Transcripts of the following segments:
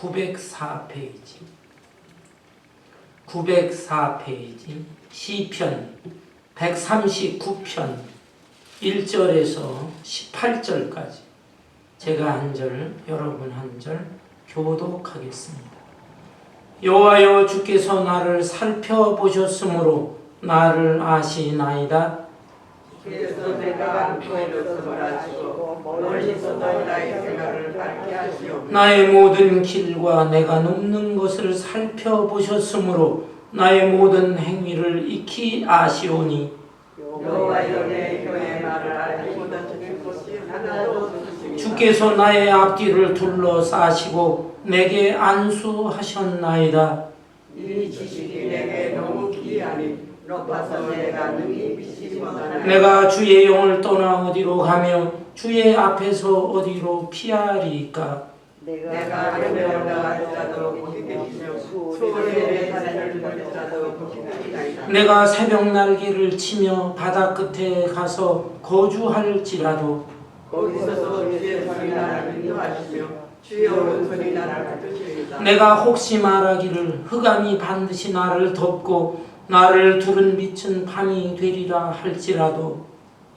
904페이지 904페이지 시편 139편 1절에서 18절까지 제가 한 절, 여러분 한 절 교독하겠습니다. 여호와여, 주께서 나를 살펴보셨으므로 나를 아시나이다. 주께서 내가 안고에로서 아시고 멀리서도 나의 생각을 밝게 하시옵소서. 나의 모든 길과 내가 눕는 것을 살펴보셨으므로 나의 모든 행위를 익히 아시오니 여호와여, 내 혀의 말을 알기보다 주신 것이 하나도 없으시니라. 주께서 나의 앞뒤를 둘러싸시고 내게 안수하셨나이다. 이 지식이 내게 너무 귀하니 높아서 내가 능히 미치지 못하나이다. 내가 주의 영을 떠나 어디로 가며 주의 앞에서 어디로 피하리까? 내가 하늘에 올라갈지라도 거기 계시며 수월에 내 자리를 걸지라도 거기 계시나이다. 내가 새벽 날개를 치며 바다 끝에 가서 거주할지라도 거기서도 주의 손이 나를 인도하시며 주의 오른손이 나를 붙드시리이다. 내가 혹시 말하기를 흑암이 반드시 나를 덮고 나를 두른 빛은 밤이 되리라 할지라도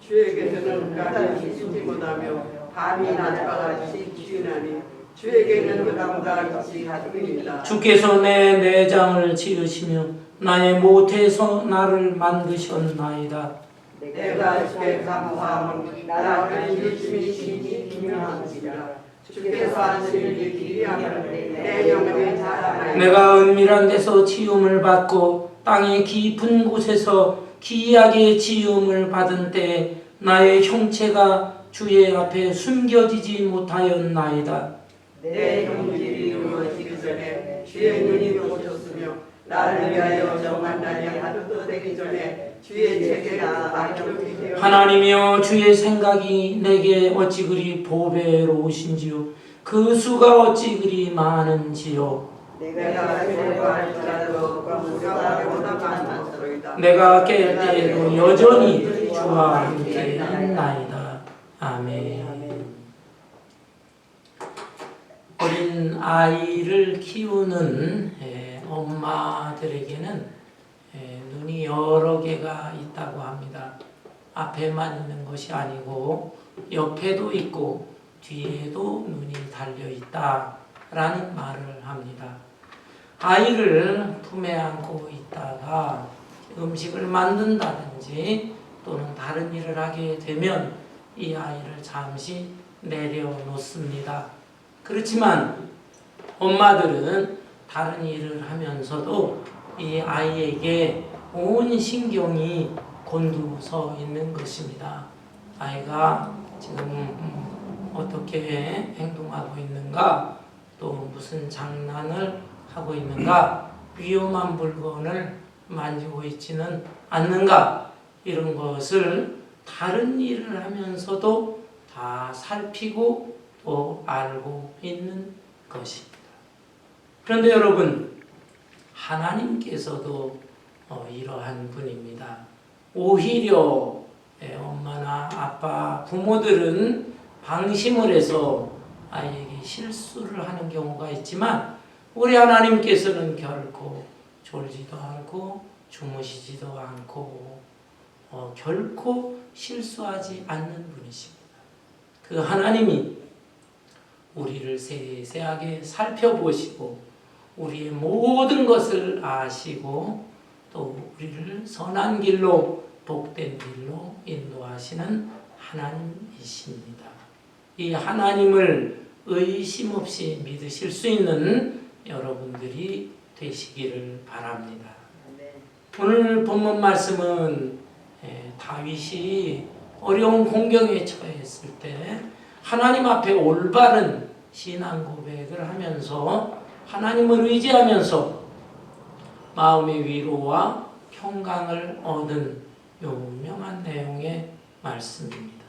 주에게서는 흑암이 비추지 못하며 밤이 낮과 같이 기운하니 주에게는 흑암과 빛이 같으니라. 주께서 내 내장을 지으시며 나의 모태에서 나를 만드셨나이다. 내가 주께 감사함은 나를 일심이 신이 기묘하시리라. 주께서 하신 일이 기이함을 내 영혼에 자랑하리라. 내가 은밀한 데서 지음을 받고 땅의 깊은 곳에서 기이하게 지음을 받은 때에 나의 형체가 주의 앞에 숨겨지지 못하였나이다. 내 형질이 이루어지기 전에 주의 눈이 보셨으며 나를 위하여 정한 날이 하루도 되기 전에 주의 책에가 기록이 되어 하나님이여, 주의 생각이 내게 어찌 그리 보배로우신지요, 그 수가 어찌 그리 많은지요. 내가 괴로워할지라도 그 수가 보다 많았소이다. 내가 깰 때에도 여전히 주와 함께 있나이다. 아멘. 어린 아이를 키우는 엄마들에게는 눈이 여러 개가 있다고 합니다. 앞에만 있는 것이 아니고 옆에도 있고 뒤에도 눈이 달려 있다라는 말을 합니다. 아이를 품에 안고 있다가 음식을 만든다든지 또는 다른 일을 하게 되면 이 아이를 잠시 내려놓습니다. 그렇지만 엄마들은 다른 일을 하면서도 이 아이에게 온 신경이 곤두서 있는 것입니다. 아이가 지금 어떻게 행동하고 있는가, 또 무슨 장난을 하고 있는가, 위험한 물건을 만지고 있지는 않는가, 이런 것을 다른 일을 하면서도 다 살피고 또 알고 있는 것입니다. 그런데 여러분, 하나님께서도 이러한 분입니다. 오히려 엄마나 아빠, 부모들은 방심을 해서 아이에게 실수를 하는 경우가 있지만 우리 하나님께서는 결코 졸지도 않고 주무시지도 않고 결코 실수하지 않는 분이십니다. 그 하나님이 우리를 세세하게 살펴보시고 우리의 모든 것을 아시고 또 우리를 선한 길로, 복된 길로 인도하시는 하나님이십니다. 이 하나님을 의심 없이 믿으실 수 있는 여러분들이 되시기를 바랍니다. 오늘 본문 말씀은 다윗이 어려운 공경에 처했을 때 하나님 앞에 올바른 신앙 고백을 하면서 하나님을 의지하면서 마음의 위로와 평강을 얻은 유명한 내용의 말씀입니다.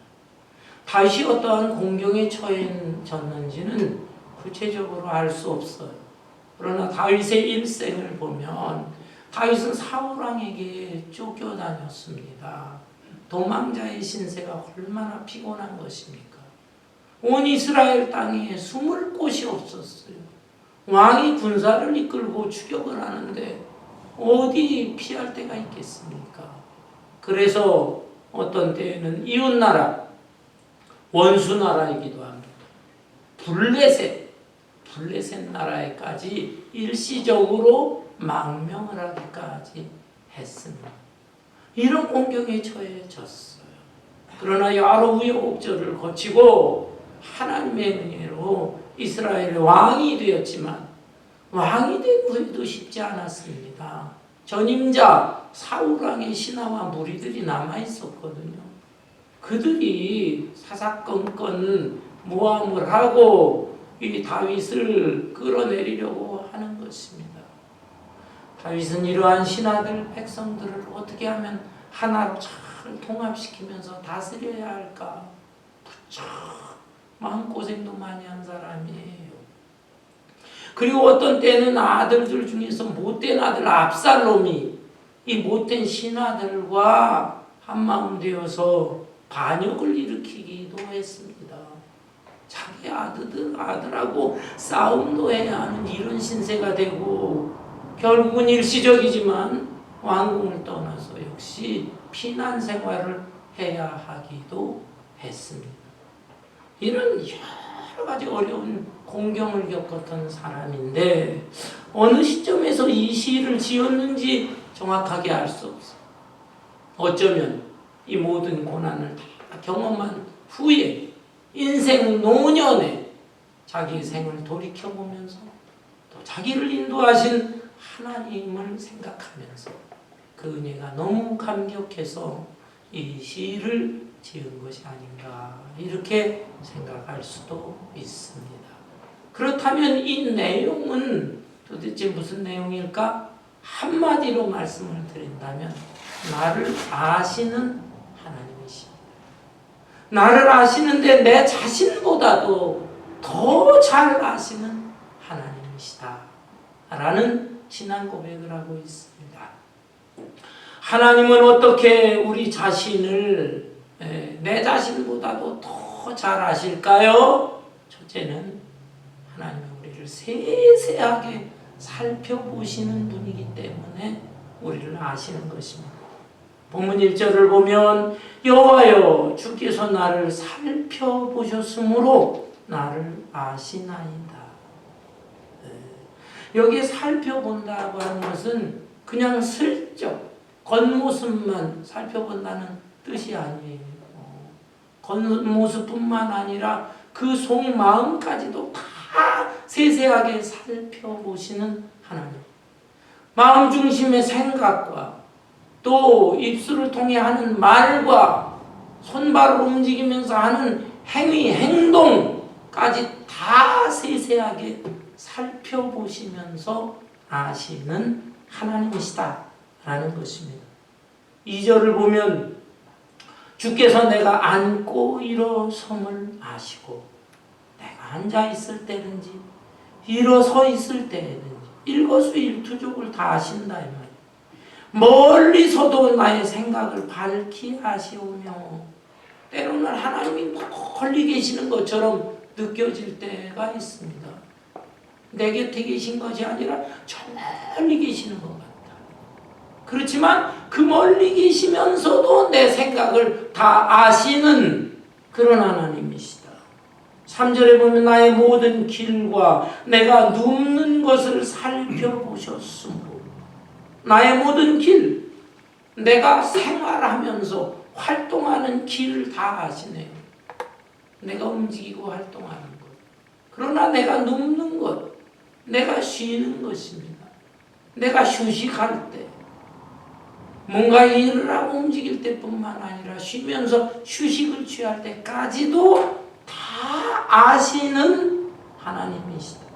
다윗이 어떠한 공경에 처해졌는지는 구체적으로 알 수 없어요. 그러나 다윗의 일생을 보면 다윗은 사울왕에게 쫓겨다녔습니다. 도망자의 신세가 얼마나 피곤한 것입니까? 온 이스라엘 땅에 숨을 곳이 없었어요. 왕이 군사를 이끌고 추격을 하는데 어디 피할 데가 있겠습니까? 그래서 어떤 때에는 이웃나라, 원수나라이기도 합니다. 블레셋 나라에까지 일시적으로 망명을 하기까지 했습니다. 이런 공경에 처해졌어요. 그러나 여러 우여곡절을 거치고 하나님의 은혜로 이스라엘의 왕이 되었지만 왕이 된 후에도 쉽지 않았습니다. 전임자 사울왕의 신하와 무리들이 남아있었거든요. 그들이 사사건건 모함을 하고 이 다윗을 끌어내리려고 하는 것입니다. 다윗은 이러한 신하들, 백성들을 어떻게 하면 하나로 잘 통합시키면서 다스려야 할까? 부쩍 마음고생도 많이 한 사람이에요. 그리고 어떤 때는 아들들 중에서 못된 아들 압살롬이 이 못된 신하들과 한마음 되어서 반역을 일으키기도 했습니다. 자기 아들하고 싸움도 해야 하는 이런 신세가 되고 결국은 일시적이지만 왕궁을 떠나서 역시 피난 생활을 해야 하기도 했습니다. 이런 여러 가지 어려운 공경을 겪었던 사람인데 어느 시점에서 이 시를 지었는지 정확하게 알 수 없어요. 어쩌면 이 모든 고난을 다 경험한 후에 인생 노년에 자기 생을 돌이켜보면서 또 자기를 인도하신 하나님을 생각하면서 그 은혜가 너무 감격해서 이 시를 지은 것이 아닌가 이렇게 생각할 수도 있습니다. 그렇다면 이 내용은 도대체 무슨 내용일까? 한마디로 말씀을 드린다면 나를 아시는 하나님이십니다. 나를 아시는데 내 자신보다도 더 잘 아시는 하나님이시다 라는 신앙 고백을 하고 있습니다. 하나님은 어떻게 우리 자신을 내 자신보다도 더 잘 아실까요? 첫째는 하나님은 우리를 세세하게 살펴보시는 분이기 때문에 우리를 아시는 것입니다. 본문 1절을 보면 여호와여 주께서 나를 살펴보셨으므로 나를 아시나이다. 여기에 살펴본다고 하는 것은 그냥 슬쩍 겉모습만 살펴본다는 뜻이 아니에요. 겉모습뿐만 아니라 그 속마음까지도 다 세세하게 살펴보시는 하나님. 마음 중심의 생각과 또 입술을 통해 하는 말과 손발을 움직이면서 하는 행위, 행동까지 다 세세하게 살펴보시면서 아시는 하나님이시다 라는 것입니다. 2절을 보면 주께서 내가 앉고 일어섬을 아시고 내가 앉아 있을 때든지 일어서 있을 때든지 일거수일투족을 다 아신다 이 말이에요. 멀리서도 나의 생각을 밝히 아시오며 때로는 하나님이 멀리 계시는 것처럼 느껴질 때가 있습니다. 내 곁에 계신 것이 아니라 저 멀리 계시는 것 같다. 그렇지만 그 멀리 계시면서도 내 생각을 다 아시는 그런 하나님이시다. 3절에 보면 나의 모든 길과 내가 눕는 것을 살펴보셨으므로 나의 모든 길, 내가 생활하면서 활동하는 길을 다 아시네요. 내가 움직이고 활동하는 것. 그러나 내가 눕는 것, 내가 쉬는 것입니다. 내가 휴식할 때, 뭔가 일을 하고 움직일 때뿐만 아니라 쉬면서 휴식을 취할 때까지도 다 아시는 하나님이시다.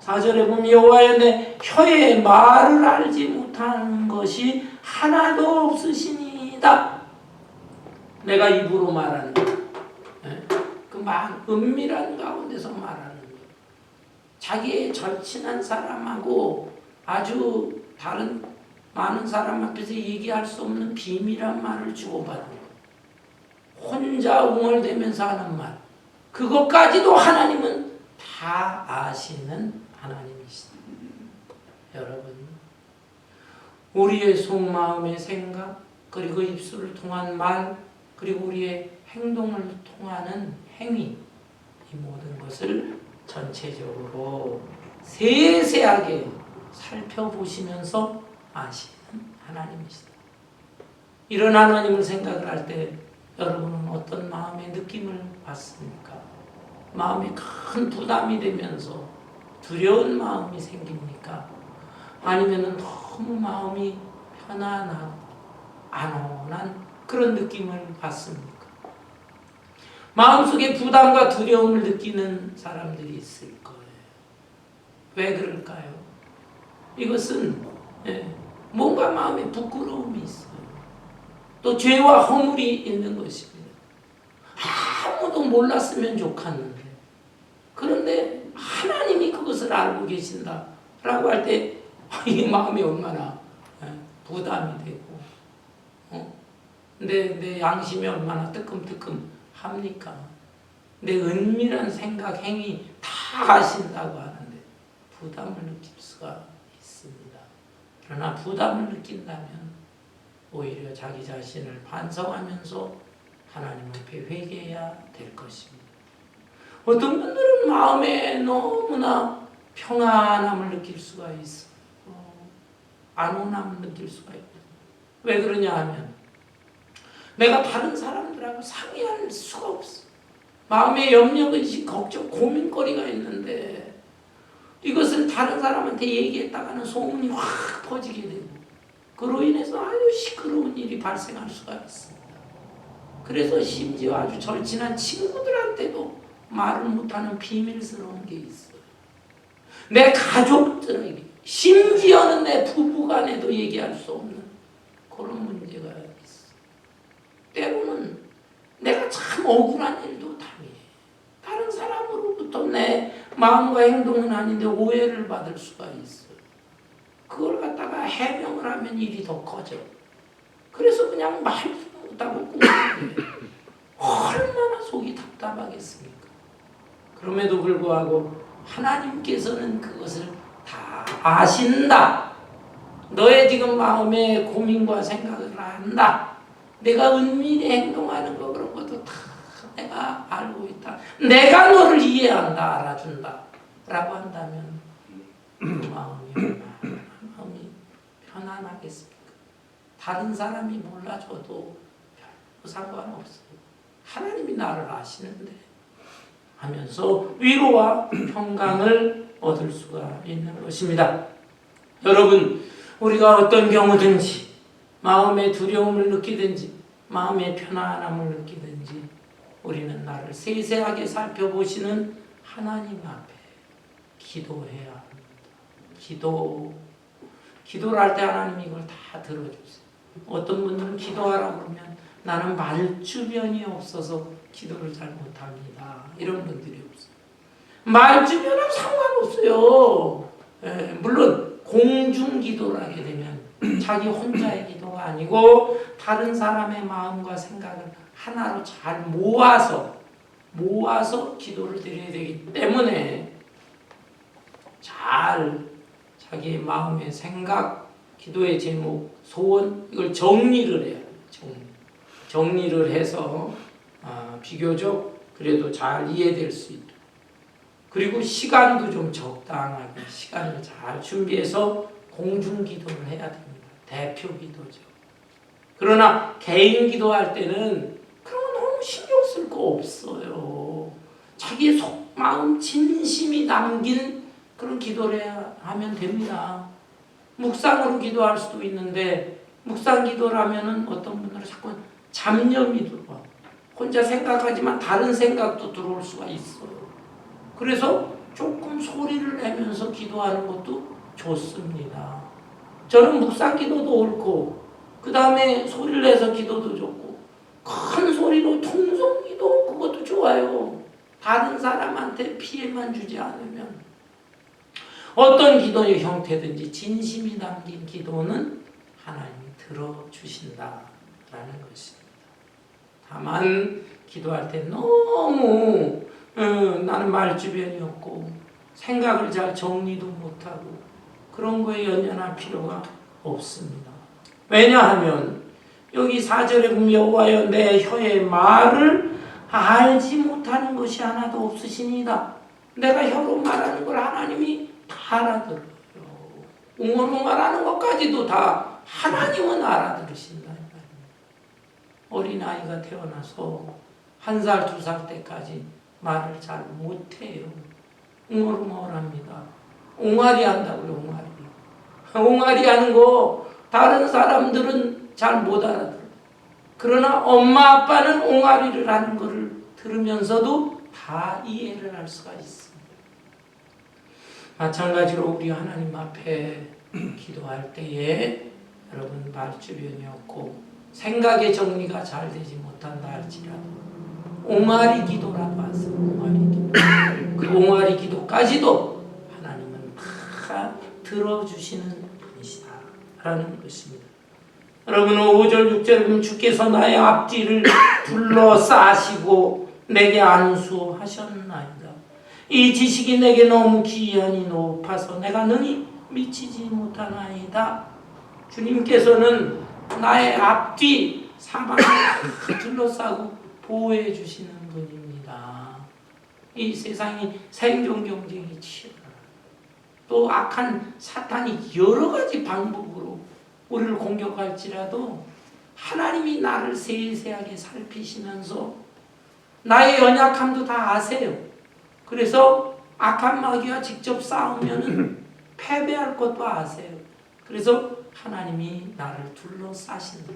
4절에 보면 여호와여 내 혀의 말을 알지 못하는 것이 하나도 없으시니이다. 내가 입으로 말하는 것, 그 은밀한 가운데서 말하는 것, 자기의 절친한 사람하고 아주 다른 많은 사람 앞에서 얘기할 수 없는 비밀한 말을 주고받는 것, 혼자 웅얼대면서 하는 말, 그것까지도 하나님은 다 다 아시는 하나님이시다. 여러분, 우리의 속마음의 생각, 그리고 입술을 통한 말, 그리고 우리의 행동을 통하는 행위, 이 모든 것을 전체적으로 세세하게 살펴보시면서 아시는 하나님이시다. 이런 하나님을 생각을 할 때 여러분은 어떤 마음의 느낌을 받습니까? 마음에 큰 부담이 되면서 두려운 마음이 생깁니까? 아니면 너무 마음이 편안하고 안온한 그런 느낌을 받습니까? 마음속에 부담과 두려움을 느끼는 사람들이 있을 거예요. 왜 그럴까요? 이것은 뭔가 마음에 부끄러움이 있어요. 또 죄와 허물이 있는 것입니다. 아무도 몰랐으면 좋겠는데, 그런데 하나님이 그것을 알고 계신다라고 할 때 이 마음이 얼마나 부담이 되고, 내 양심이 얼마나 뜨끔뜨끔 합니까? 내 은밀한 생각, 행위 다 아신다고 하는데 부담을 느낄 수가 있습니다. 그러나 부담을 느낀다면 오히려 자기 자신을 반성하면서 하나님 앞에 회개해야 될 것입니다. 어떤 분들은 마음에 너무나 평안함을 느낄 수가 있어요. 안온함을 느낄 수가 있어요. 왜 그러냐 하면 내가 다른 사람들하고 상의할 수가 없어. 마음에 염려, 근심, 걱정, 고민거리가 있는데 이것을 다른 사람한테 얘기했다가는 소문이 확 퍼지게 되고 그로 인해서 아주 시끄러운 일이 발생할 수가 있습니다. 그래서 심지어 아주 절친한 친구들한테도 말을 못하는 비밀스러운 게 있어요. 내 가족들에게, 심지어는 내 부부간에도 얘기할 수 없는 그런 문제가 있어. 때로는 내가 참 억울한 일도 당해. 다른 사람으로부터 내 마음과 행동은 아닌데 오해를 받을 수가 있어요. 그걸 갖다가 해명을 하면 일이 더 커져. 그래서 그냥 말도 못하고 ቁ는데 얼마나 속이 답답하겠습니까? 그럼에도 불구하고 하나님께서는 그것을 다 아신다. 너의 지금 마음의 고민과 생각을 안다. 내가 은밀히 행동하는 거 그런 것도 다 내가 알고 있다. 내가 너를 이해한다, 알아준다 라고 한다면 그 마음이 편안하겠습니까? 다른 사람이 몰라줘도 별로 상관없어요. 하나님이 나를 아시는데 하면서 위로와 평강을 얻을 수가 있는 것입니다. 여러분, 우리가 어떤 경우든지 마음의 두려움을 느끼든지 마음의 편안함을 느끼든지 우리는 나를 세세하게 살펴보시는 하나님 앞에 기도해야 합니다. 기도를 할 때 하나님이 이걸 다 들어주세요. 어떤 분들은 기도하라고 그러면 나는 말주변이 없어서 기도를 잘 못합니다. 이런 분들이 없어요. 말주변하고 상관없어요. 물론 공중기도를 하게 되면 자기 혼자의 기도가 아니고 다른 사람의 마음과 생각을 하나로 잘 모아서 기도를 드려야 되기 때문에 잘 자기의 마음의 생각, 기도의 제목, 소원 이걸 정리를 해야 돼요. 정리를 해서 비교적 그래도 잘 이해될 수 있도록. 그리고 시간도 좀 적당하게 시간을 잘 준비해서 공중기도를 해야 됩니다. 대표 기도죠. 그러나 개인 기도할 때는 그런 거 너무 신경 쓸 거 없어요. 자기의 속 마음 진심이 담긴 그런 기도를 하면 됩니다. 묵상으로 기도할 수도 있는데 묵상 기도를 하면은 어떤 분들은 자꾸 잡념이 들어와. 혼자 생각하지만 다른 생각도 들어올 수가 있어요. 그래서 조금 소리를 내면서 기도하는 것도 좋습니다. 저는 묵상 기도도 옳고 그 다음에 소리를 내서 기도도 좋고 큰 소리로 통성 기도 그것도 좋아요. 다른 사람한테 피해만 주지 않으면 어떤 기도의 형태든지 진심이 담긴 기도는 하나님이 들어주신다라는 것입니다. 다만 기도할 때 너무 나는 말주변이었고 생각을 잘 정리도 못하고 그런 거에 연연할 필요가 없습니다. 왜냐하면 여기 4절에 보면 여호와여 내 혀의 말을 알지 못하는 것이 하나도 없으시니이다. 내가 혀로 말하는 걸 하나님이 다 알아들어요. 웅어로 말하는 것까지도 다 하나님은 알아들으신다. 어린아이가 태어나서 1살, 2살 때까지 말을 잘 못해요. 웅어로 말합니다. 옹알이 한다고요. 옹알이. 옹알이 하는 거 다른 사람들은 잘 못 알아들어요. 그러나 엄마 아빠는 옹알이를 하는 것을 들으면서도 다 이해를 할 수가 있습니다. 마찬가지로 우리 하나님 앞에 기도할 때에 여러분 말주변이었고 생각의 정리가 잘 되지 못한다 할지라도 옹알이 기도라고 하세요. 옹알이 기도. 그 옹알이 기도까지도 하나님은 다 들어주시는 분이시다 라는 것입니다. 여러분 5절 6절 보면 주께서 나의 앞뒤를 둘러싸시고 내게 안수하셨나이다. 이 지식이 내게 너무 기이하니 높아서 내가 능히 미치지 못하나이다. 주님께서는 나의 앞뒤 사방을 둘러싸고 보호해 주시는 분입니다. 이 세상이 생존 경쟁이 치열하다. 또 악한 사탄이 여러 가지 방법으로 우리를 공격할지라도 하나님이 나를 세세하게 살피시면서 나의 연약함도 다 아세요. 그래서 악한 마귀와 직접 싸우면 패배할 것도 아세요. 그래서 하나님이 나를 둘러싸신다.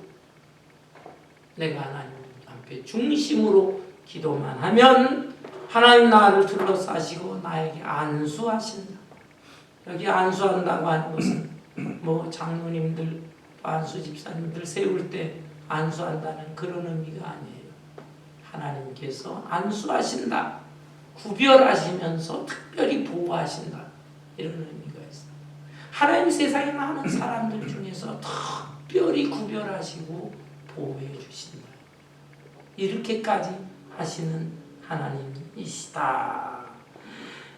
내가 하나님 앞에 중심으로 기도만 하면 하나님 나를 둘러싸시고 나에게 안수하신다. 여기 안수한다고 하는 것은 뭐 장로님들, 안수 집사님들 세울 때 안수한다는 그런 의미가 아니에요. 하나님께서 안수하신다. 구별하시면서 특별히 보호하신다. 이런 의미가 있어요. 하나님 세상에 많은 사람들 중에서 특별히 구별하시고 보호해 주신다. 이렇게까지 하시는 하나님이시다.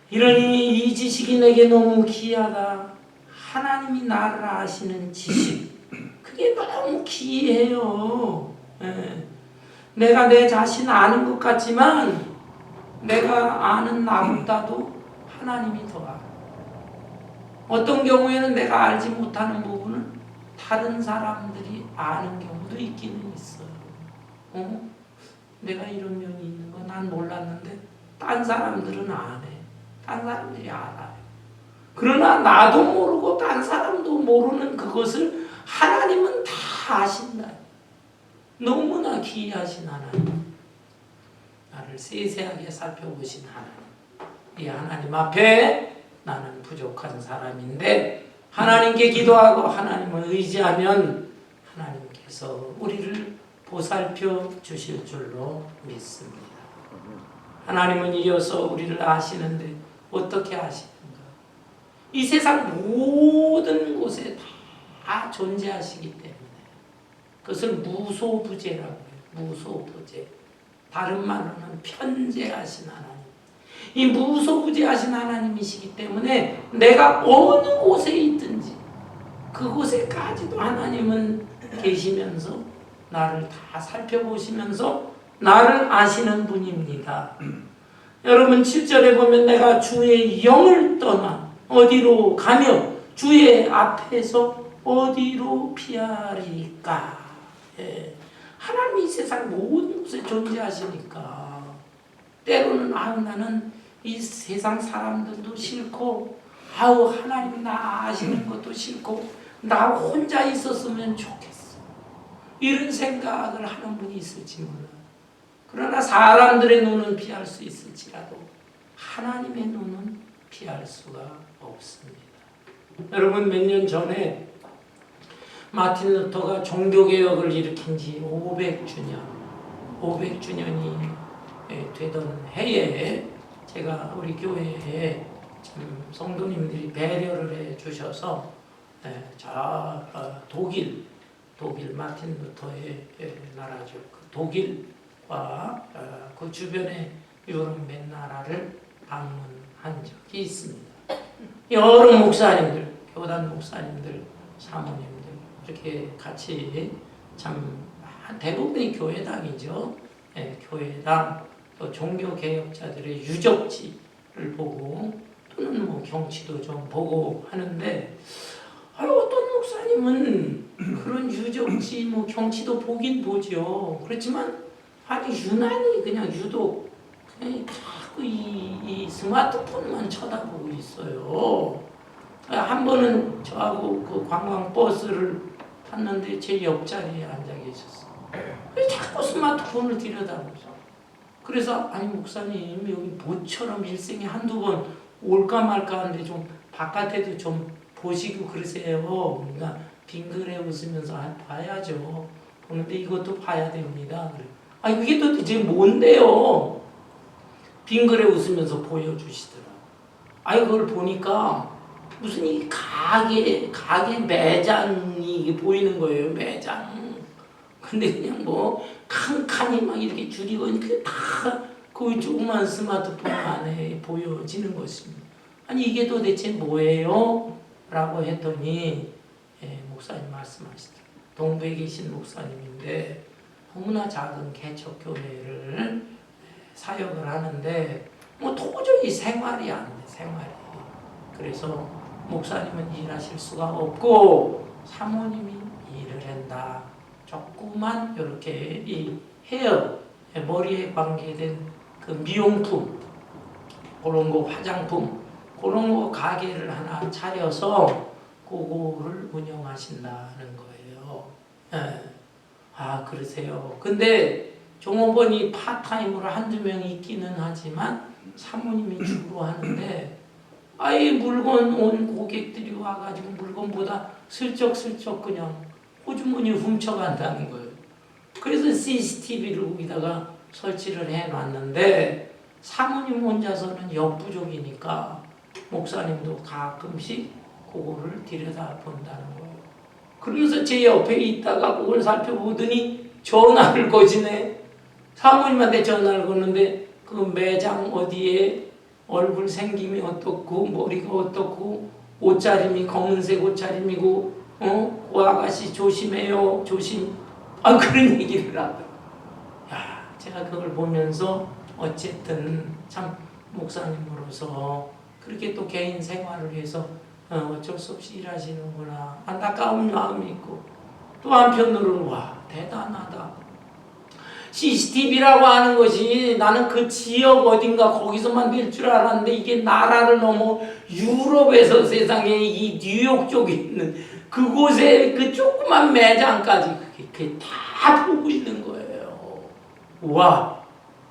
이러니 이 지식이 내게 너무 귀하다. 하나님이 나를 아시는 지식, 그게 너무 귀해요. 내가 내 자신 아는 것 같지만 내가 아는 나보다도 하나님이 더 알아. 어떤 경우에는 내가 알지 못하는 부분은 다른 사람들이 아는 경우도 있기는 있어요. 내가 이런 면이 있는 거 난 몰랐는데 딴 사람들은 안 해. 딴 사람들이 알아요. 그러나 나도 모르고 딴 사람도 모르는 그것을 하나님은 다 아신다. 너무나 귀하신 하나님. 나를 세세하게 살펴보신 하나님. 이 하나님 앞에 나는 부족한 사람인데 하나님께 기도하고 하나님을 의지하면 하나님께서 우리를 보살펴 주실 줄로 믿습니다. 하나님은 이어서 우리를 아시는데 어떻게 아시는가? 이 세상 모든 곳에 다 존재하시기 때문에 그것을 무소부재라고 해요. 무소부재. 다른 말로는 편재하신 하나님. 이 무소부재하신 하나님이시기 때문에 내가 어느 곳에 있든지 그곳에까지도 하나님은 계시면서 나를 다 살펴보시면서 나를 아시는 분입니다. 여러분 7절에 보면 내가 주의 영을 떠나 어디로 가며 주의 앞에서 어디로 피하리까. 하나님이 세상 모든 곳에 존재하시니까 때로는 나는 이 세상 사람들도 싫고 하나님이 나 아시는 것도 싫고 나 혼자 있었으면 좋겠어. 이런 생각을 하는 분이 있을지 몰라. 그러나 사람들의 눈은 피할 수 있을지라도 하나님의 눈은 피할 수가 없습니다. 여러분 몇 년 전에 마틴 루터가 종교개혁을 일으킨 지 500주년이 되던 해에 제가 우리 교회에 성도님들이 배려를 해 주셔서 독일 마틴 루터의 나라죠. 독일과 그 주변에 이런 몇 나라를 방문한 적이 있습니다. 여러 목사님들, 교단 목사님들, 사모님들 이렇게 같이 참 대부분이 교회당이죠. 예, 교회당 또 종교개혁자들의 유적지를 보고 또는 뭐 경치도 좀 보고 하는데 어떤 목사님은 그런 유적지 뭐 경치도 보긴 보죠. 그렇지만 유난히 그냥 유독 그냥 자꾸 이 스마트폰만 쳐다보고 있어요. 한 번은 저하고 그 관광버스를 탔는데 제 옆자리에 앉아 계셨어요. 자꾸 스마트폰을 들여다보죠. 그래서 아니 목사님 여기 모처럼 일생에 한두 번 올까 말까 하는데 좀 바깥에도 좀 보시고 그러세요. 그러니까 빙그레 웃으면서 봐야죠. 보는데 이것도 봐야 됩니다. 그래. 그게 도대체 뭔데요? 빙그레 웃으면서 보여주시더라. 그걸 보니까 무슨 이 가게 매장이 보이는 거예요. 매장. 근데 그냥 뭐 칸칸이 막 이렇게 줄이고 그게 다 그 조그만 스마트폰 안에 보여지는 것입니다. 이게 도대체 뭐예요? 라고 했더니 목사님 말씀하시더라고요. 동부에 계신 목사님인데 너무나 작은 개척교회를 사역을 하는데 뭐 도저히 생활이 안 돼. 생활이. 그래서 목사님은 일하실 수가 없고 사모님이 일을 한다. 조그만 이렇게 이 헤어 머리에 관계된 그 미용품 그런 거 화장품 그런 거 가게를 하나 차려서 그거를 운영하신다는 거예요. 그러세요. 근데 종업원이 파타임으로 한두 명 있기는 하지만 사모님이 주로 하는데 물건 온 고객들이 와가지고 물건보다 슬쩍슬쩍 그냥 호주머니 훔쳐간다는 거예요. 그래서 CCTV를 거기다가 설치를 해놨는데 사모님 혼자서는 역부족이니까 목사님도 가끔씩 그거를 들여다본다는 거예요. 그러면서 제 옆에 있다가 그걸 살펴보더니 전화를 거시네. 사모님한테 전화를 거는데 그 매장 어디에 얼굴 생김이 어떻고 머리가 어떻고 옷차림이 검은색 옷차림이고 그 아가씨 조심해요. 조심. 그런 얘기를 하더라고요. 제가 그걸 보면서 어쨌든 참 목사님으로서 그렇게 또 개인 생활을 위해서 어쩔 수 없이 일하시는구나 안타까운 마음이 있고 또 한편으로는 대단하다. CCTV라고 하는 것이 나는 그 지역 어딘가 거기서만 될 줄 알았는데 이게 나라를 넘어 유럽에서 세상에 이 뉴욕 쪽에 있는 그곳에 그 조그만 매장까지 그게 다 보고 있는 거예요.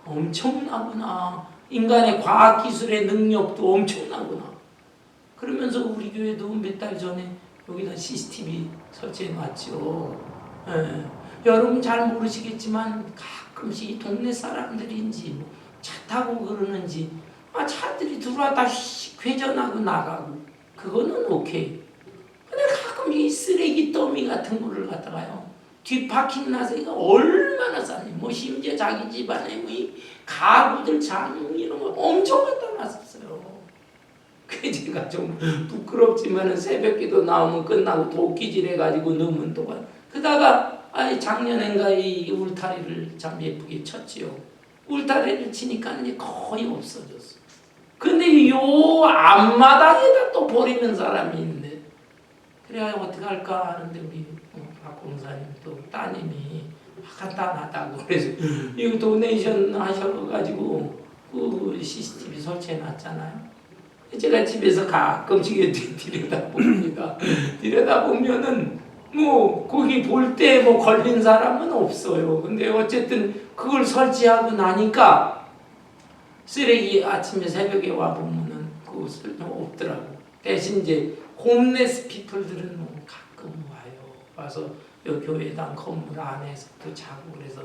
엄청나구나. 인간의 과학기술의 능력도 엄청나구나. 그러면서 우리 교회도 몇 달 전에 여기다 CCTV 설치해 놨죠. 여러분 잘 모르시겠지만 가끔씩 이 동네 사람들인지 차 타고 그러는지 차들이 들어왔다 회전하고 나가고 그거는 오케이. 근데 가끔 이 쓰레기 더미 같은 거를 갖다가요 뒷파킹 나서 이거 얼마나 쌌니? 심지어 자기 집안에 이 가구들 장 이런 거 엄청 갖다 놨었어요. 그게 제가 좀 부끄럽지만은 새벽기도 나오면 끝나고 도끼질 해가지고 넣으면 또 그러다가 작년엔가 이 울타리를 참 예쁘게 쳤지요. 울타리를 치니까 이제 거의 없어졌어. 근데 요 앞마당에다 또 버리는 사람이 있네. 그래야 어떻게 할까 하는데 우리 박 공사님 또 따님이 간단하다고 그래서 이거 도네이션 하셔가지고 그 CCTV 설치해놨잖아요. 제가 집에서 가끔씩 들여다봅니다. 들여다보면은 거기 볼 때 걸린 사람은 없어요. 근데 어쨌든 그걸 설치하고 나니까 쓰레기 아침에 새벽에 와 보면은 그것을 없더라고. 대신 이제 홈레스 피플들은 가끔 와요. 와서 요 교회당 건물 안에서도 자고 그래서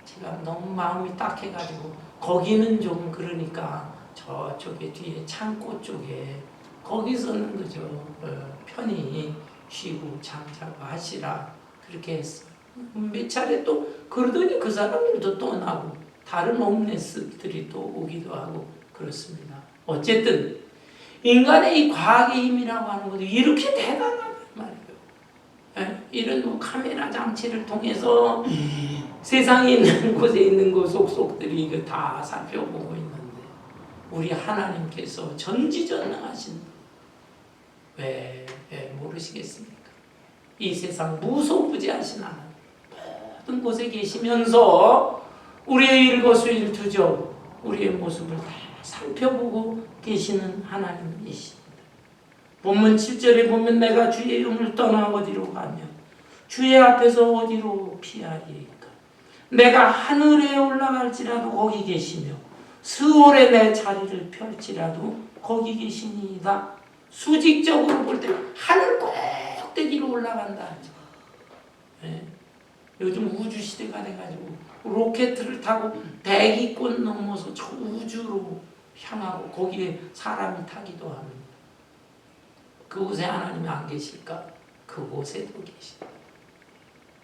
제가 너무 마음이 딱해가지고 거기는 좀 그러니까 저쪽에 뒤에 창고 쪽에 거기서는 그저 편히 쉬고 잠자고 하시라 그렇게 했어. 몇 차례 또 그러더니 그 사람들도 또 나고 다른 홈레스들이 또 오기도 하고 그렇습니다. 어쨌든 인간의 이 과학의 힘이라고 하는 것도 이렇게 대단하단 말이에요. 예? 이런 뭐 카메라 장치를 통해서 세상에 있는 곳에 있는 그 속속들이 이거 다 살펴보고 있는데 우리 하나님께서 전지전능하신 왜 모르시겠습니까? 이 세상 무소부지하신 하나님 모든 곳에 계시면서 우리의 일거수일투족 우리의 모습을 다 살펴보고 계시는 하나님이십니다. 본문 7절에 보면 내가 주의 영을 떠나 어디로 가며 주의 앞에서 어디로 피하리이까. 내가 하늘에 올라갈지라도 거기 계시며 스올에 내 자리를 펼지라도 거기 계시니이다. 수직적으로 볼 때 하늘 꼭대기로 올라간다 하죠. 네. 요즘 우주 시대가 돼가지고 로켓을 타고 대기권 넘어서 저 우주로 향하고 거기에 사람이 타기도 합니다. 그곳에 하나님이 안 계실까? 그곳에도 계십니다.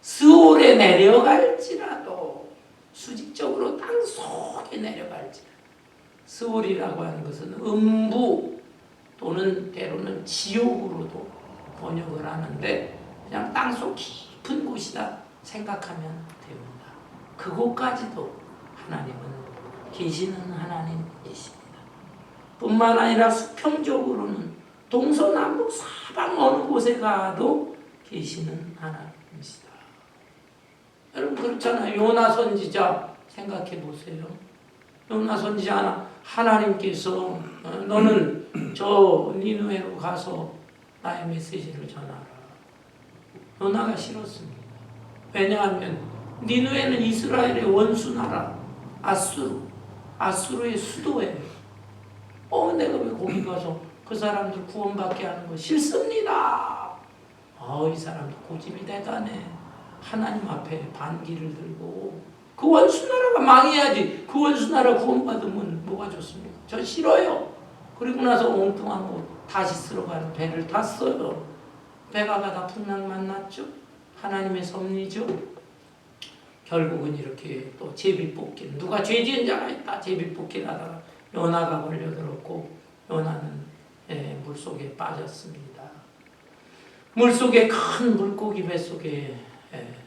스올에 내려갈지라도 수직적으로 땅 속에 내려갈지라도 스올이라고 하는 것은 음부 또는 때로는 지옥으로도 번역을 하는데 그냥 땅속 깊은 곳이다 생각하면 됩니다. 그곳까지도 하나님은 계시는 하나님이십니다. 뿐만 아니라 수평적으로는 동서남북 사방 어느 곳에 가도 계시는 하나님이시다. 여러분 그렇잖아요. 요나 선지자 생각해 보세요. 요나 선지자 하나님께서 너는 저 니느웨로 가서 나의 메시지를 전하라. 요나가 싫었습니다. 왜냐하면 니느웨는 이스라엘의 원수 나라 아수르의 수도예요. 내가 왜 거기 가서 그 사람들 구원받게 하는 거 싫습니다. 이 사람도 고집이 대단해. 하나님 앞에 반기를 들고 그 원수 나라가 망해야지. 그 원수 나라 구원받으면 뭐가 좋습니까? 저 싫어요. 그리고 나서 엉뚱한 곳 다시 쓸어가는 배를 탔어요. 배가 가다 풍랑 만났죠. 하나님의 섭리죠. 결국은 이렇게 또 제비뽑기를 누가 죄 지은 자가 있다 제비뽑기를 하다가 요나가 걸려들었고 요나는 물속에 빠졌습니다. 물속에 큰 물고기 뱃속에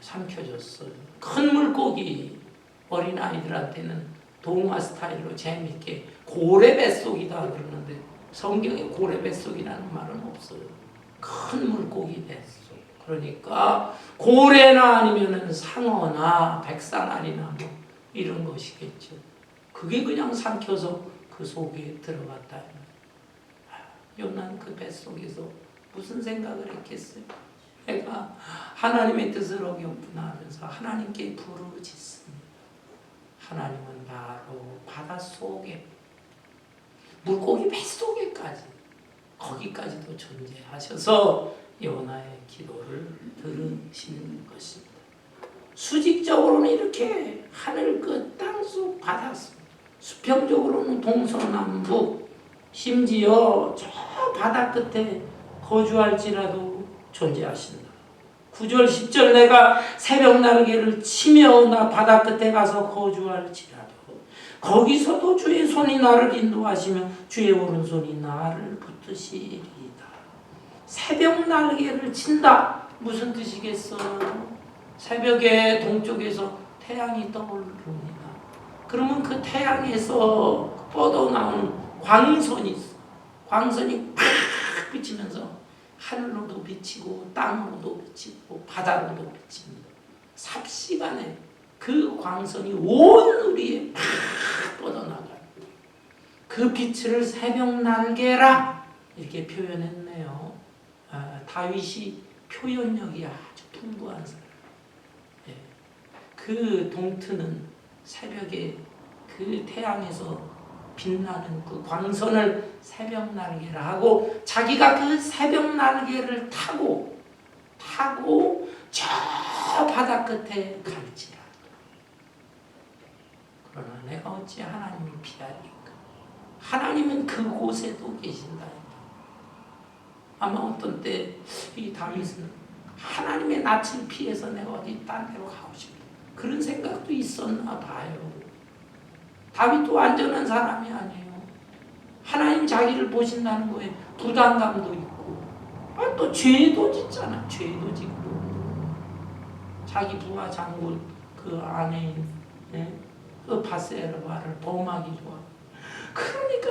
삼켜졌어요. 큰 물고기 어린아이들한테는 동화 스타일로 재미있게 고래 뱃속이다 그러는데 성경에 고래 뱃속이라는 말은 없어요. 큰 물고기 뱃속. 그러니까 고래나 아니면은 상어나 백상아리나 뭐 이런 것이겠죠. 그게 그냥 삼켜서 그 속에 들어갔다. 요나는 그 뱃속에서 무슨 생각을 했겠어요? 내가 하나님의 뜻을 어겼구나 하면서 하나님께 부르짖습니다. 하나님은 바로 바닷속에 물고기 뱃속에까지 거기까지도 존재하셔서 요나의 기도를 들으시는 것입니다. 수직적으로는 이렇게 하늘 끝 땅속 바닷속 수평적으로는 동서남북 심지어 저 바다 끝에 거주할지라도 존재하신다. 9절 10절 내가 새벽 날개를 치며 나 바다 끝에 가서 거주할지라도 거기서도 주의 손이 나를 인도하시며 주의 오른손이 나를 붙드시리이다. 새벽 날개를 친다. 무슨 뜻이겠어요? 새벽에 동쪽에서 태양이 떠오릅니다. 그러면 그 태양에서 뻗어나오는 광선이 있어. 광선이 팍 비치면서 하늘로도 비치고 땅으로도 비치고 바다로도 비칩니다. 삽시간에 그 광선이 온 우리에 팍 뻗어나가요. 그 빛을 새벽 날개라 이렇게 표현했네요. 다윗이 표현력이 아주 풍부한 사람. 그 동트는 새벽에 그 태양에서 빛나는 그 광선을 새벽 날개라 하고 자기가 그 새벽 날개를 타고 저 바다 끝에 갈지라. 그러나 내가 어찌 하나님을 피하리까? 하나님은 그곳에도 계신다. 아마 어떤 때 이 다윗은 하나님의 낯을 피해서 내가 어디 딴 데로 가고 싶다. 그런 생각도 있었나 봐요. 다윗도 완전한 사람이 아니에요. 하나님 자기를 보신다는 거에 부담감도 있고, 또 죄도 짓잖아. 죄도 짓고, 자기 부하 장군 그 아내인 그 바세바를 범하기 좋아. 그러니까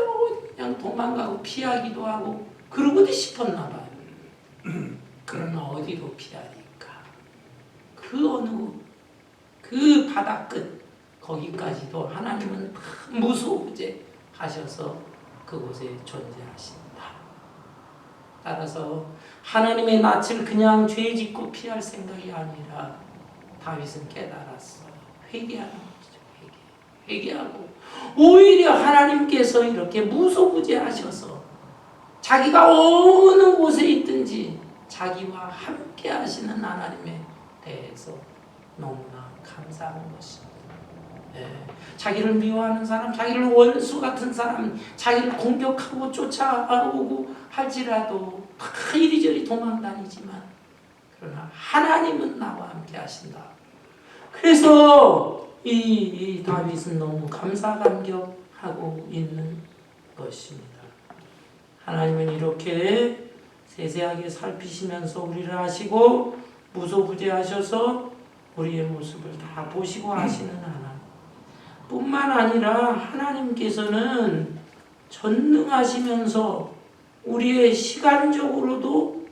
그냥 도망가고 피하기도 하고 그러고도 싶었나 봐요. 그러나 어디로 피하니까 그 어느 그 바다끝 거기까지도 하나님은 무소부재 하셔서 그곳에 존재하신다. 따라서 하나님의 낯을 그냥 죄 짓고 피할 생각이 아니라 다윗은 깨달았어. 회개하는 거죠. 회개하고 오히려 하나님께서 이렇게 무소부재 하셔서 자기가 어느 곳에 있든지 자기와 함께 하시는 하나님에 대해서 너무나 감사한 것입니다. 자기를 미워하는 사람, 자기를 원수 같은 사람, 자기를 공격하고 쫓아오고 할지라도 다 이리저리 도망다니지만 그러나 하나님은 나와 함께 하신다. 그래서 이 다윗은 너무 감사감격하고 있는 것입니다. 하나님은 이렇게 세세하게 살피시면서 우리를 하시고 무소부재하셔서 우리의 모습을 다 보시고 하시는 하나님 뿐만 아니라 하나님께서는 전능하시면서 우리의 시간적으로도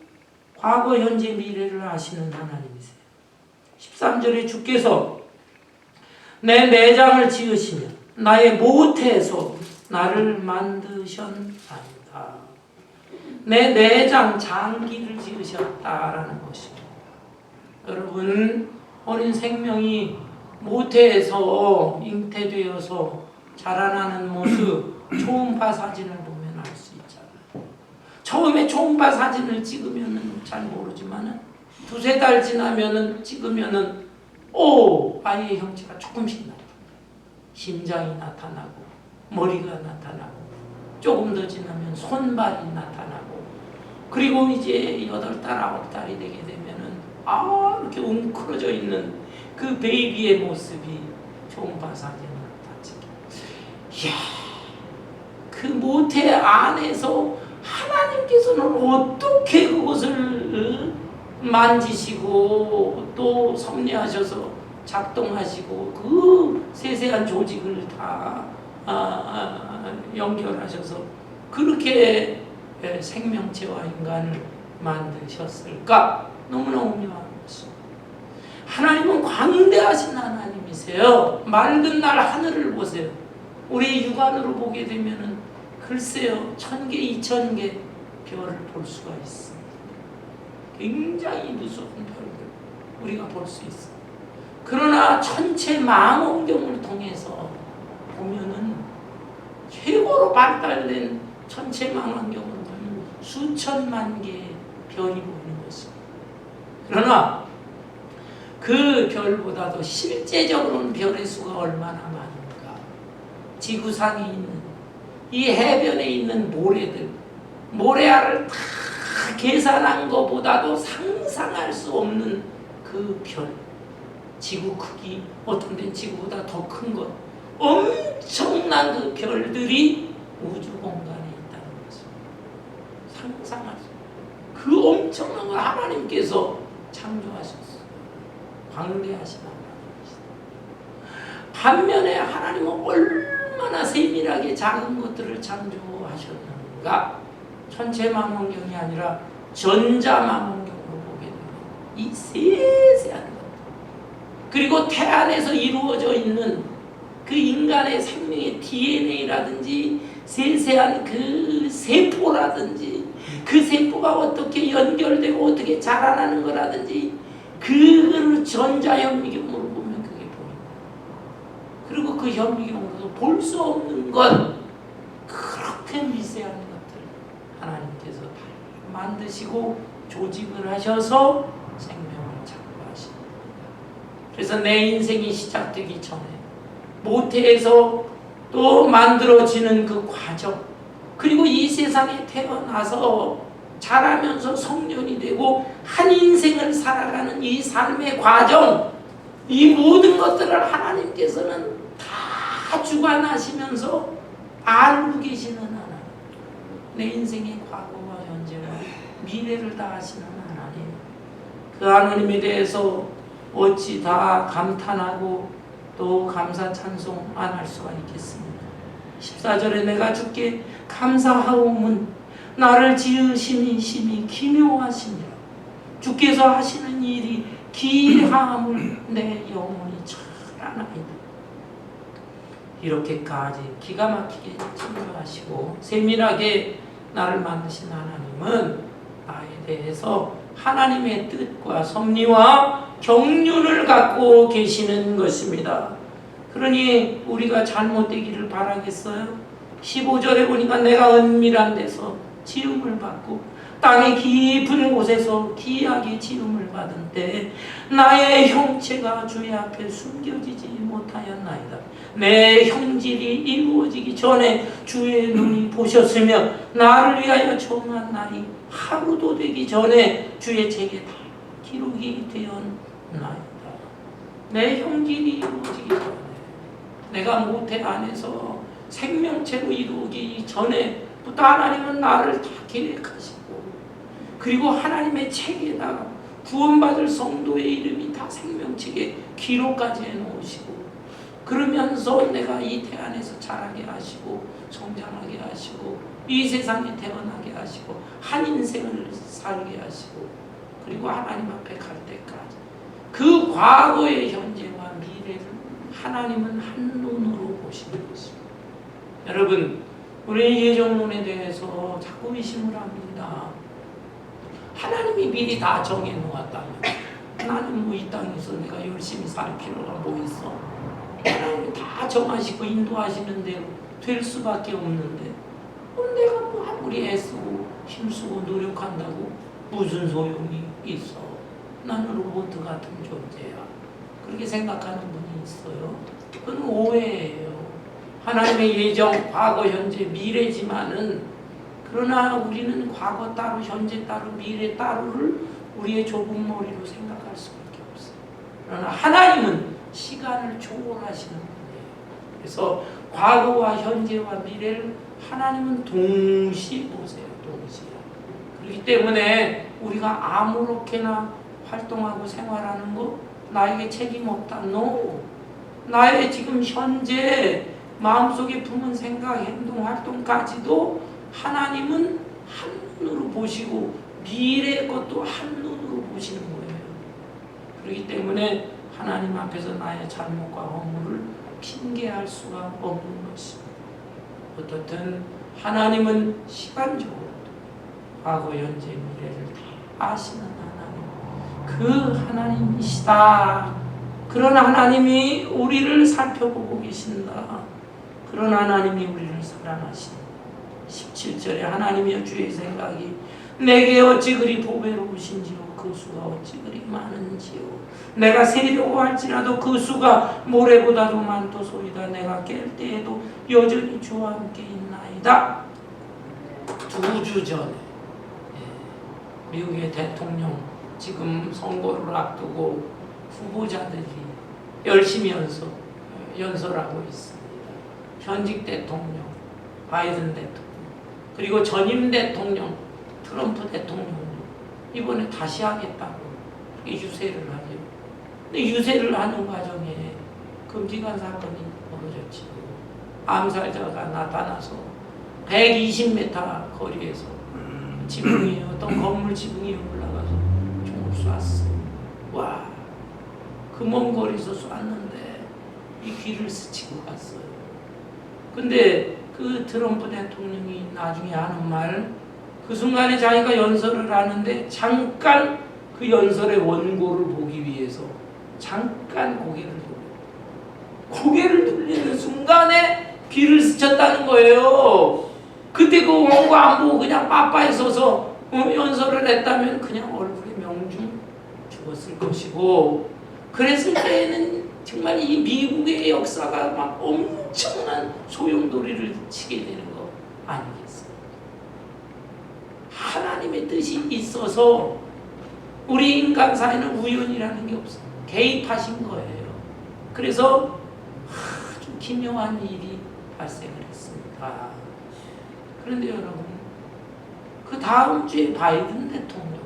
과거, 현재, 미래를 아시는 하나님이세요. 13절에 주께서 내 내장을 지으시며 나의 모태에서 나를 만드셨나이다. 내 내장, 장기를 지으셨다라는 것입니다. 여러분, 어린 생명이 모태에서 잉태되어서 자라나는 모습 초음파 사진을 보면 알 수 있잖아요. 처음에 초음파 사진을 찍으면 잘 모르지만은 두세 달 지나면은 찍으면은 아이의 형체가 조금씩 나타나요. 심장이 나타나고 머리가 나타나고 조금 더 지나면 손발이 나타나고 그리고 이제 8달, 9달이 되게 되면은 이렇게 웅크러져 있는 그 베이비의 모습이 초음파 사진으로 다 찍혀. 이야, 그 모태 안에서 하나님께서는 어떻게 그것을 만지시고 또 섭리하셔서 작동하시고 그 세세한 조직을 다 연결하셔서 그렇게 생명체와 인간을 만드셨을까? 너무너무 묘한 것입니다. 하나님은 광대하신 하나님이세요. 맑은 날 하늘을 보세요. 우리 육안으로 보게 되면은 글쎄요, 1000개, 2000개 별을 볼 수가 있습니다. 굉장히 무서운 별들 우리가 볼 수 있어요. 그러나 천체 망원경을 통해서 보면은 최고로 발달된 천체 망원경으로 보면 수천만 개의 별이 보이는 것입니다. 그러나 그 별보다도 실제적으로는 별의 수가 얼마나 많은가. 지구상에 있는 이 해변에 있는 모래들, 모래알을 다 계산한 것보다도 상상할 수 없는 그 별, 지구 크기, 어떤 데는 지구보다 더 큰 것, 엄청난 그 별들이 우주 공간에 있다는 것입니다. 상상할 수 없는 그 엄청난 걸 하나님께서 창조하셨어요. 광대하신 하나님이시다. 반면에 하나님은 얼마나 세밀하게 작은 것들을 창조하셨는가? 천체망원경이 아니라 전자망원경으로 보게 되면 이 세세한 것, 그리고 태안에서 이루어져 있는 그 인간의 생명의 DNA라든지 세세한 그 세포라든지 그 세포가 어떻게 연결되고 어떻게 자라나는 거라든지 그걸 전자현미경으로 보면 그게 보인다. 그리고 그 현미경으로도 볼 수 없는 것, 그렇게 미세한 것들 하나님께서 다 만드시고 조직을 하셔서 생명을 창조하십니다. 그래서 내 인생이 시작되기 전에 모태에서 또 만들어지는 그 과정, 그리고 이 세상에 태어나서 자라면서 성년이 되고 한 인생을 살아가는 이 삶의 과정, 이 모든 것들을 하나님께서는 다 다 주관하시면서 알고 계시는 하나님, 내 인생의 과거와 현재와 미래를 다 아시는 하나님, 그 하나님에 대해서 어찌 다 감탄하고 또 감사 찬송 안 할 수가 있겠습니까? 14절에 내가 주께 감사하오문 나를 지으심이 심히 기묘하시니라. 주께서 하시는 일이 기이함을 내 영혼이 잘 아나이다. 이렇게까지 기가 막히게 창조하시고 세밀하게 나를 만드신 하나님은 나에 대해서 하나님의 뜻과 섭리와 경륜을 갖고 계시는 것입니다. 그러니 우리가 잘못되기를 바라겠어요? 15절에 보니까 내가 은밀한 데서 지음을 받고 땅의 깊은 곳에서 기이하게 지음을 받은 때 나의 형체가 주의 앞에 숨겨지지 못하였나이다. 내 형질이 이루어지기 전에 주의 눈이 보셨으며 나를 위하여 정한 날이 하루도 되기 전에 주의 책에 다 기록이 되었나이다. 내 형질이 이루어지기 전에, 내가 모태 안에서 생명체로 이루어지기 전에부터 하나님은 나를 다 계획하시고, 그리고 하나님의 책에다가 구원받을 성도의 이름이 다 생명책에 기록까지 해놓으시고, 그러면서 내가 이 태안에서 자라게 하시고 성장하게 하시고 이 세상에 태어나게 하시고 한 인생을 살게 하시고, 그리고 하나님 앞에 갈 때까지 그 과거의 현재와 미래를 하나님은 한눈으로 보시는 것입니다. 여러분, 우리 예정론에 대해서 자꾸 의심을 합니다. 하나님이 미리 다 정해놓았다면 나는 뭐 이 땅에서 내가 열심히 살 필요가 뭐 있어? 하나님이 다 정하시고 인도하시는 대로 될 수밖에 없는데 내가 뭐 아무리 애쓰고 힘쓰고 노력한다고 무슨 소용이 있어? 나는 로봇 같은 존재야. 그렇게 생각하는 분이 있어요. 그건 오해예요. 하나님의 예정, 과거, 현재, 미래지만은, 그러나 우리는 과거 따로, 현재 따로, 미래 따로를 우리의 좁은 머리로 생각할 수밖에 없어요. 그러나 하나님은 시간을 초월하시는 분이에요. 그래서 과거와 현재와 미래를 하나님은 동시에 보세요. 동시에. 그렇기 때문에 우리가 아무렇게나 활동하고 생활하는 거 나에게 책임 없다. No. 나의 지금 현재 마음속에 품은 생각, 행동, 활동까지도 하나님은 한눈으로 보시고 미래의 것도 한눈으로 보시는 거예요. 그렇기 때문에 하나님 앞에서 나의 잘못과 허물을 핑계할 수가 없는 것입니다. 어떻든 하나님은 시간적으로 과거, 현재, 미래를 다 아시는 하나님, 그 하나님이시다. 그런 하나님이 우리를 살펴보고 계신다. 그런 하나님이 우리를 사랑하신다. 17절에 하나님이여 주의 생각이 내게 어찌 그리 보배로우신지요 그 수가 어찌 그리 많은지요. 내가 세려고 할지라도 그 수가 모래보다도 많도소이다. 내가 깰 때에도 여전히 주와 함께 있나이다. 2주 전에 미국의 대통령 지금 선거를 앞두고 후보자들이 열심히 연설하고 있습니다. 현직 대통령 바이든 대통령, 그리고 전임 대통령 트럼프 대통령 이번에 다시 하겠다고 유세를 하죠. 근데 유세를 하는 과정에 끔찍한 사건이 벌어졌지요. 암살자가 나타나서 120m 거리에서 지붕이 어떤 건물 지붕에 올라가서 총을 쐈어요. 와, 그 먼 거리에서 쐈는데 이 귀를 스치고 갔어요. 근데 그 트럼프 대통령이 나중에 하는 말, 그 순간에 자기가 연설을 하는데 잠깐 그 연설의 원고를 보기 위해서 잠깐 고개를 돌리는 순간에 귀를 스쳤다는 거예요. 그때 그 원고 안 보고 그냥 빠빠에 서서 연설을 했다면 그냥 얼굴에 명중 죽었을 것이고, 그랬을 때에는 정말 이 미국의 역사가 막 엄청난 소용돌이를 치게 되는 거 아니겠어요? 하나님의 뜻이 있어서 우리 인간 사회는 우연이라는 게 없어요. 개입하신 거예요. 그래서 아주 기묘한 일이 발생을 했습니다. 그런데 여러분, 그 다음 주에 바이든 대통령이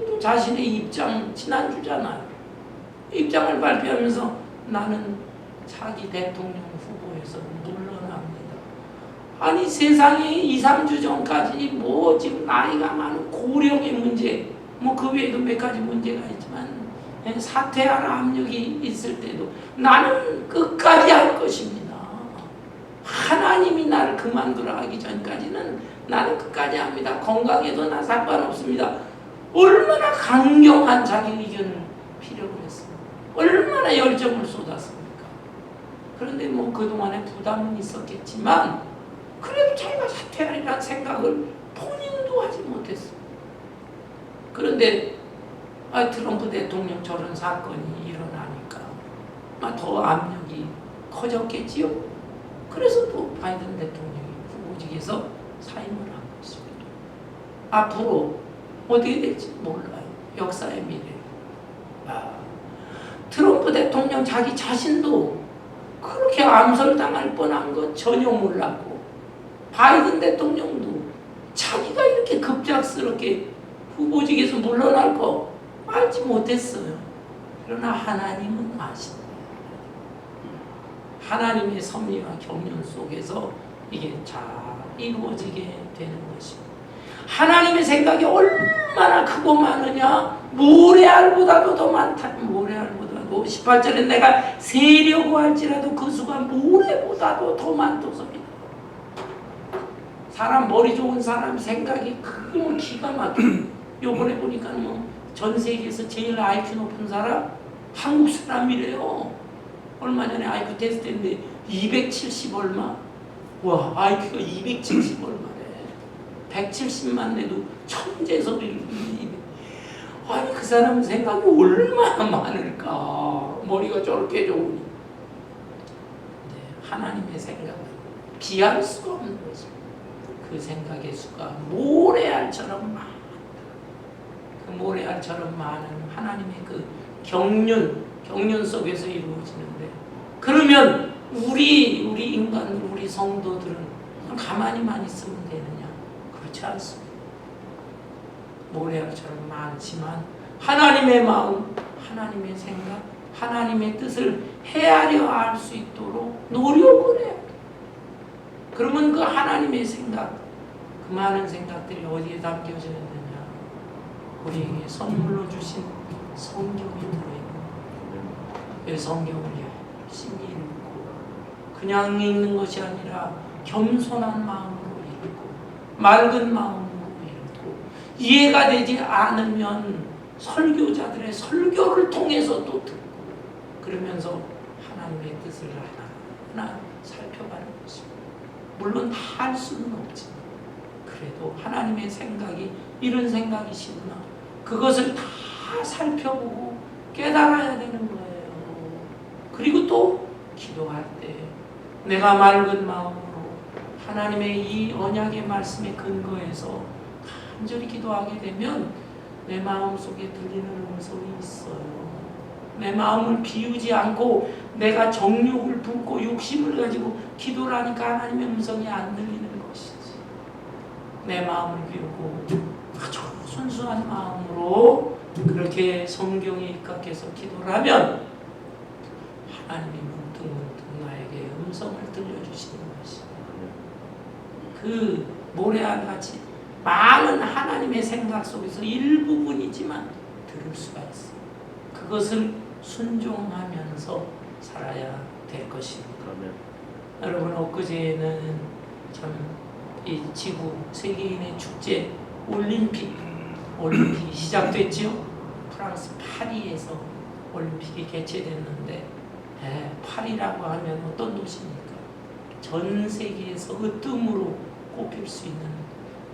또 자신의 입장, 지난주잖아요. 입장을 발표하면서 나는 차기 대통령 후보에서 물러납니다. 아니 세상에 2, 3주 전까지 뭐 지금 나이가 많은 고령의 문제, 뭐 그 외에도 몇 가지 문제가 있지만 사퇴할 압력이 있을 때도 나는 끝까지 할 것입니다. 하나님이 나를 그만두라 하기 전까지는 나는 끝까지 합니다. 건강해도 나 상관없습니다. 얼마나 강경한 자기 의견을 필요로 했습니다. 얼마나 열정을 쏟았습니까? 그런데 뭐 그동안에 부담은 있었겠지만 그래도 자기가 사퇴하리라는 생각을 본인도 하지 못했습니다. 그런데 트럼프 대통령 저런 사건이 일어나니까 더 압력이 커졌겠지요. 그래서 또 바이든 대통령이 후보직에서 사임을 한 것입니다. 앞으로 어떻게 될지 몰라요. 역사의 미래. 트럼프 대통령 자기 자신도 그렇게 암살당할 뻔한 것 전혀 몰랐고, 바이든 대통령도 자기가 이렇게 급작스럽게 후보직에서 물러날 거 알지 못했어요. 그러나 하나님은 아십니다. 하나님의 섭리와 경륜 속에서 이게 잘 이루어지게 되는 것입니다. 하나님의 생각이 얼마나 크고 많으냐, 모래알보다도 더 많다. 모래알보다도 18절에 내가 세려고 할지라도 그 수가 모래보다도 더 많도소이다. 사람 머리 좋은 사람 생각이 뭐 기가 막혀. 요번에 보니까 뭐 전 세계에서 제일 IQ 높은 사람 한국 사람이래요. 얼마 전에 IQ 테스트 했는데 270 얼마? 와, IQ가 270 얼마래. 170만 내도 천재 소리를. 아니 그 사람 생각이 얼마나 많을까. 머리가 저렇게 좋으니. 네, 하나님의 생각은 비할 수가 없는 것입니다. 그 생각의 수가 모래알처럼 많다. 그 모래알처럼 많은 하나님의 그 경륜 속에서 이루어지는데, 그러면 우리 인간, 우리 성도들은 가만히만 있으면 되느냐? 그렇지 않습니다. 모래알처럼 많지만 하나님의 마음, 하나님의 생각, 하나님의 뜻을 헤아려 알 수 있도록 노력을 해야 돼. 그러면 그 하나님의 생각, 그 많은 생각들이 어디에 담겨지느냐? 우리에게 선물로 주신 성경이 들어있는 그 성경을 열심히 읽고, 그냥 읽는 것이 아니라 겸손한 마음으로 읽고, 맑은 마음으로 읽고, 이해가 되지 않으면 설교자들의 설교를 통해서 또 듣고, 그러면서 하나님의 뜻을 하나하나 살펴가는 것입니다. 물론 다 할 수는 없지만 그래도 하나님의 생각이 이런 생각이시구나, 그것을 다 살펴보고 깨달아야 되는 거예요. 그리고 또 기도할 때 내가 맑은 마음으로 하나님의 이 언약의 말씀에 근거해서 간절히 기도하게 되면 내 마음속에 들리는 음성이 있어요. 내 마음을 비우지 않고 내가 정욕을 품고 욕심을 가지고 기도를 하니까 하나님의 음성이 안 들리는 것이지. 내 마음을 비우고 아주 순수한 마음으로 그렇게 성경에 입각해서 기도를 하면 하나님이 문득문득 나에게 음성을 들려주시는 것입니다. 그 모래알같이 많은 하나님의 생각 속에서 일부분이지만 들을 수가 있어요. 그것을 순종하면서 살아야 될 것입니다. 여러분, 엊그제는 참 이 지구 세계인의 축제 올림픽이 시작됐죠. 프랑스 파리에서 올림픽이 개최됐는데, 파리라고 하면 어떤 도시입니까? 전 세계에서 으뜸으로 꼽힐 수 있는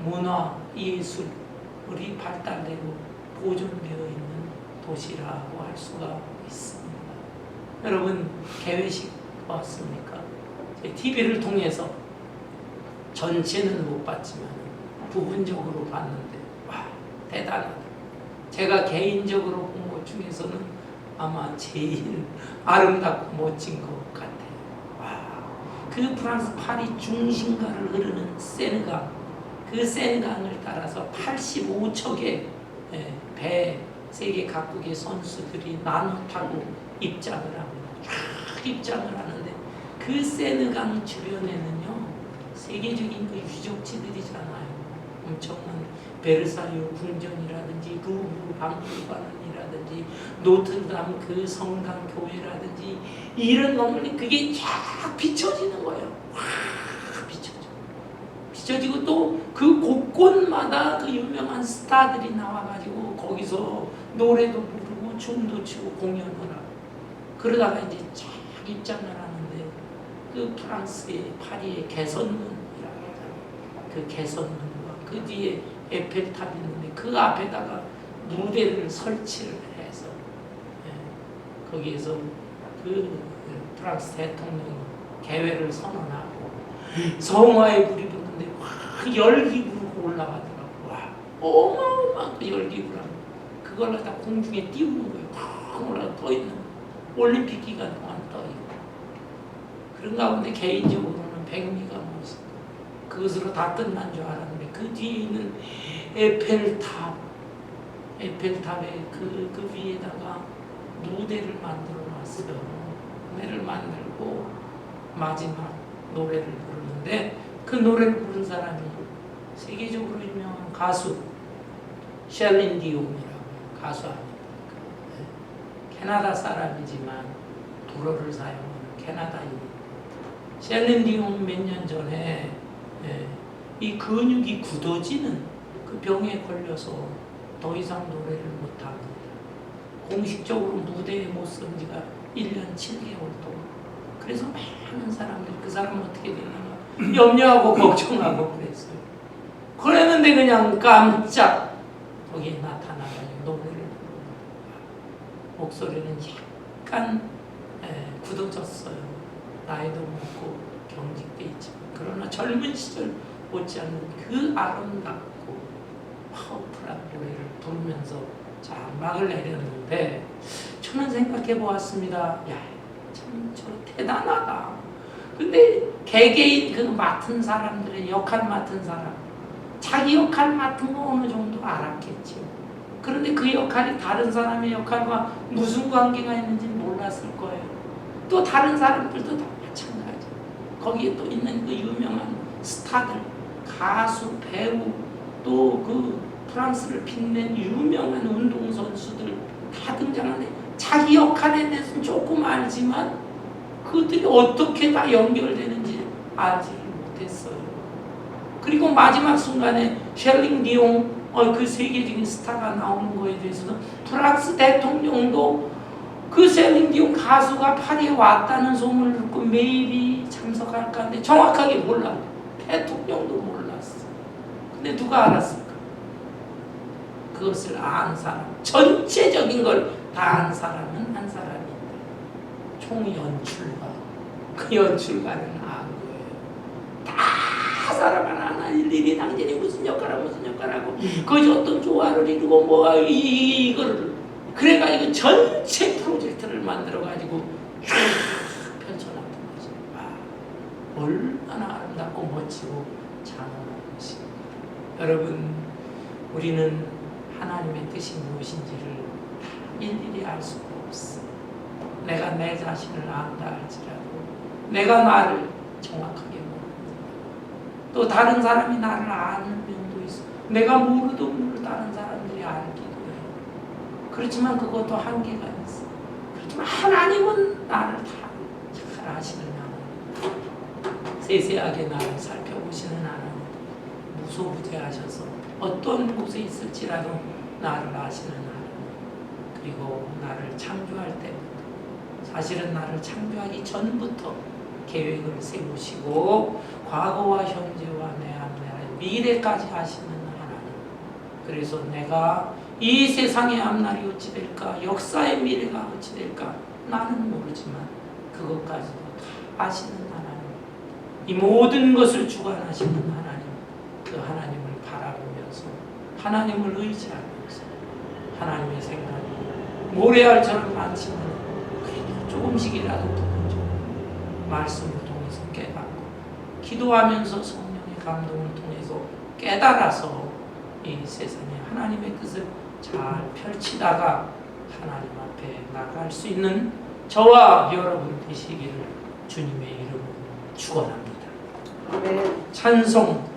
문화, 예술이 발달되고 보존되어 있는 도시라고 할 수가 있습니다. 여러분, 개회식 왔습니까? TV를 통해서 전체는 못 봤지만 부분적으로 봤는데, 와, 대단하다. 제가 개인적으로 본 것 중에서는 아마 제일 아름답고 멋진 것 같아요. 와, 그 프랑스 파리 중심가를 흐르는 세느강, 그 세느강을 따라서 85척의 배, 세계 각국의 선수들이 나눠 타고 입장을 합니다. 쫙 입장을 하는데 그 세느강 주변에는요, 세계적인 그 유적지들이잖아요. 엄청난 베르사유 궁전이라든지 루브르 박물관이라든지 노트르담 그 성당 교회라든지 이런 건물이 그게 쫙 비춰지는 거예요. 확 비춰지고 또 그 곳곳마다 그 유명한 스타들이 나와가지고 거기서 노래도 부르고 춤도 추고 공연을 하고 그러다가 이제 쫙 입장을 하는데 그 프랑스의 파리의 개선문이라고 하잖아요. 그 개선문과 그 뒤에 에펠탑이 있는데 그 앞에다가 무대를 설치를 해서 거기에서 그 프랑스 대통령이 개회를 선언하고 성화에 불이 붙는데 그 열기 부르고 올라가더라고. 와, 어마어마한 그 열기 부르고 그걸 갖다 공중에 띄우는 거예요. 확 올라가 떠 있는 올림픽 기간 동안 떠 있고 그런 가운데 개인적으로는 백미가 모습 그것으로 다 끝난 줄 알았는데 그 뒤에 있는 에펠탑, 에펠탑의 그 위에다가 무대를 만들어 놨어요. 무대를 만들고 마지막 노래를 부르는데 그 노래를 부른 사람이 세계적으로 유명한 가수 셸린 디옹이라고 가수 아닙니까? 캐나다 사람이지만 불어를 사용하는 캐나다인 셸린 디옹 몇 년 전에 이 근육이 굳어지는 그 병에 걸려서 더 이상 노래를 못합니다. 공식적으로 무대에 못 선 지가 1년 7개월 동안. 그래서 많은 사람들이 그 사람 어떻게 되나 염려하고 걱정하고 그랬어요. 그랬는데 그냥 깜짝 거기에 나타나가지고 노래를 부르고 목소리는 약간 굳어졌어요. 나이도 먹고 경직돼 있지만 그러나 젊은 시절 못지않는 그 아름답고 파워풀한 노래를 부르면서 자 막을 내렸는데 저는 생각해 보았습니다. 야, 참 저 대단하다. 근데 개개인 그 맡은 사람들의 역할 맡은 사람 자기 역할 맡은 거 어느 정도 알았겠죠. 그런데 그 역할이 다른 사람의 역할과 무슨 관계가 있는지 몰랐을 거예요. 또 다른 사람들도 다 마찬가지. 거기에 또 있는 그 유명한 스타들, 가수, 배우, 또 그 프랑스를 빛낸 유명한 운동선수들 다 등장하는데 자기 역할에 대해서는 조금 알지만 그들이 어떻게 다 연결되는지 알지 못했어요. 그리고 마지막 순간에 셸린 디옹 그 세계적인 스타가 나오는 거에 대해서는 프랑스 대통령도 그 셸린 디옹 가수가 파리에 왔다는 소문을 듣고 매일이 참석할까 하는데 정확하게 몰라요. 대통령도 몰랐어. 근데 누가 알았을까? 그것을 안 사람, 전체적인 걸 다 안 사람은 한 사람이 있다. 총연출가. 그 연출가는 안 거예요. 다 사람 하나 일일이 당신이 무슨 역할하고 거기서 어떤 조화를 이루고 뭐가 이거를 그래가지고 전체 프로젝트를 만들어가지고 쫙 펼쳐놨던 거죠. 와, 얼마나 아름답고 멋지고 장엄한 것입니다. 여러분, 우리는 하나님의 뜻이 무엇인지를 일일이 알 수가 없어. 내가 내 자신을 안다 할지라도 내가 나를 정확하게 모릅니다. 또 다른 사람이 나를 아는 면도 있어. 내가 모르던 다른 사람들이 알기도 해요. 그렇지만 그것도 한계가 있어. 그렇지만 하나님은 나를 다 잘 아시는 하나님, 세세하게 나를 살펴보시는 하나님, 무소부재하셔서 어떤 곳에 있을지라도 나를 아시는 하나님, 그리고 나를 창조할 때부터, 사실은 나를 창조하기 전부터 계획을 세우시고 과거와 현재와 내 앞날의 미래까지 하시는 하나님. 그래서 내가 이 세상의 앞날이 어찌 될까, 역사의 미래가 어찌 될까 나는 모르지만 그것까지도 다 아시는 하나님, 이 모든 것을 주관하시는 하나님, 그 하나님을 바라보면서 하나님을 의지하면서 하나님의 생각이 모래알처럼 많지만 그래도 조금씩이라도 좀 말씀을 통해서 깨닫고 기도하면서 성령의 감동을 통해서 깨달아서 이 세상에 하나님의 뜻을 잘 펼치다가 하나님 앞에 나갈 수 있는 저와 여러분 되시기를 주님의 이름으로 축원합니다. 아멘. 찬송